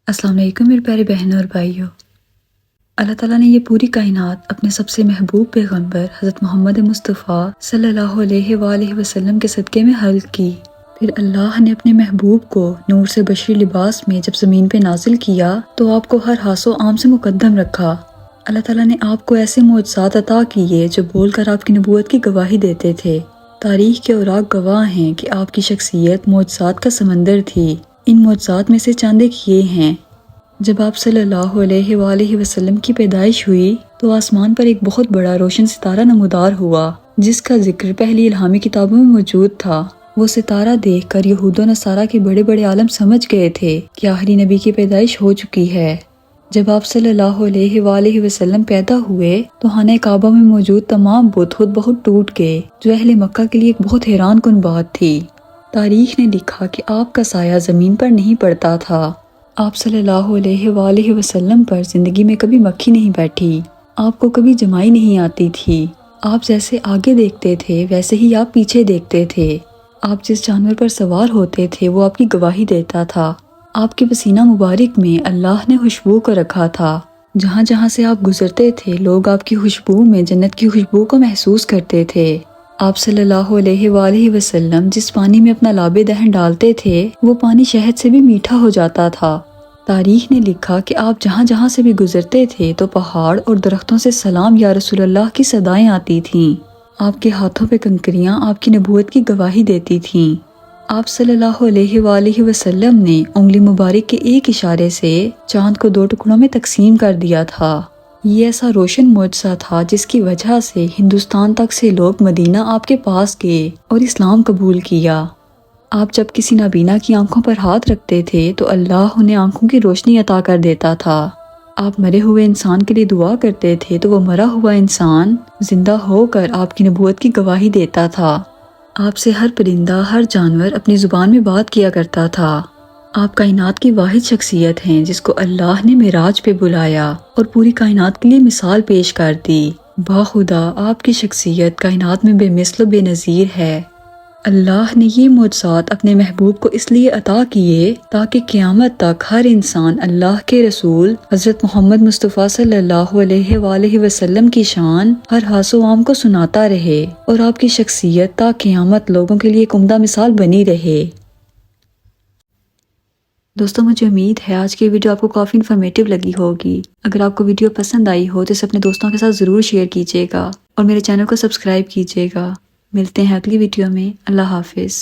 السلام علیکم میرے پیارے بہنوں اور بھائیوں۔ اللہ تعالیٰ نے یہ پوری کائنات اپنے سب سے محبوب پیغمبر حضرت محمد مصطفیٰ صلی اللہ علیہ وآلہ وسلم کے صدقے میں خلق کی۔ پھر اللہ نے اپنے محبوب کو نور سے بشری لباس میں جب زمین پہ نازل کیا تو آپ کو ہر حاس و عام سے مقدم رکھا۔ اللہ تعالیٰ نے آپ کو ایسے معجزات عطا کیے جو بول کر آپ کی نبوت کی گواہی دیتے تھے۔ تاریخ کے اوراق گواہ ہیں کہ آپ کی شخصیت معجزات کا سمندر تھی۔ ان معجزات میں سے چند ایک یہ ہیں۔ جب آپ صلی اللہ علیہ وآلہ وسلم کی پیدائش ہوئی تو آسمان پر ایک بہت بڑا روشن ستارہ نمودار ہوا جس کا ذکر پہلی الہامی کتابوں میں موجود تھا۔ وہ ستارہ دیکھ کر یہود و نصارہ کے بڑے بڑے عالم سمجھ گئے تھے کہ آخری نبی کی پیدائش ہو چکی ہے۔ جب آپ صلی اللہ علیہ وآلہ وسلم پیدا ہوئے تو خانہ کعبہ میں موجود تمام بت خود بخود ٹوٹ گئے، جو اہل مکہ کے لیے ایک بہت حیران کن بات تھی۔ تاریخ نے لکھا کہ آپ کا سایہ زمین پر نہیں پڑتا تھا۔ آپ صلی اللہ علیہ وآلہ وسلم پر زندگی میں کبھی مکھی نہیں بیٹھی، آپ کو کبھی جمائی نہیں آتی تھی۔ آپ جیسے آگے دیکھتے تھے ویسے ہی آپ پیچھے دیکھتے تھے۔ آپ جس جانور پر سوار ہوتے تھے وہ آپ کی گواہی دیتا تھا۔ آپ کے پسینہ مبارک میں اللہ نے خوشبو کو رکھا تھا۔ جہاں جہاں سے آپ گزرتے تھے لوگ آپ کی خوشبو میں جنت کی خوشبو کو محسوس کرتے تھے۔ آپ صلی اللہ علیہ وآلہ وسلم جس پانی میں اپنا لاب دہن ڈالتے تھے وہ پانی شہد سے بھی میٹھا ہو جاتا تھا۔ تاریخ نے لکھا کہ آپ جہاں جہاں سے بھی گزرتے تھے تو پہاڑ اور درختوں سے سلام یا رسول اللہ کی صدائیں آتی تھیں۔ آپ کے ہاتھوں پہ کنکریاں آپ کی نبوت کی گواہی دیتی تھیں۔ آپ صلی اللہ علیہ وآلہ وسلم نے انگلی مبارک کے ایک اشارے سے چاند کو 2 ٹکڑوں میں تقسیم کر دیا تھا۔ یہ ایسا روشن معجزہ تھا جس کی وجہ سے ہندوستان تک سے لوگ مدینہ آپ کے پاس گئے اور اسلام قبول کیا۔ آپ جب کسی نابینا کی آنکھوں پر ہاتھ رکھتے تھے تو اللہ انہیں آنکھوں کی روشنی عطا کر دیتا تھا۔ آپ مرے ہوئے انسان کے لیے دعا کرتے تھے تو وہ مرا ہوا انسان زندہ ہو کر آپ کی نبوت کی گواہی دیتا تھا۔ آپ سے ہر پرندہ ہر جانور اپنی زبان میں بات کیا کرتا تھا۔ آپ کائنات کی واحد شخصیت ہیں جس کو اللہ نے معراج پہ بلایا اور پوری کائنات کے لیے مثال پیش کر دی۔ باخدا آپ کی شخصیت کائنات میں بے مثل و بے نظیر ہے۔ اللہ نے یہ معجزات اپنے محبوب کو اس لیے عطا کیے تاکہ قیامت تک ہر انسان اللہ کے رسول حضرت محمد مصطفیٰ صلی اللہ علیہ وآلہ وسلم کی شان ہر حاس و عام کو سناتا رہے اور آپ کی شخصیت تا قیامت لوگوں کے لیے ایک عمدہ مثال بنی رہے۔ دوستوں مجھے امید ہے آج کی ویڈیو آپ کو کافی انفارمیٹیو لگی ہوگی۔ اگر آپ کو ویڈیو پسند آئی ہو تو اسے اپنے دوستوں کے ساتھ ضرور شیئر کیجیے گا اور میرے چینل کو سبسکرائب کیجیے گا۔ ملتے ہیں اگلی ویڈیو میں۔ اللہ حافظ۔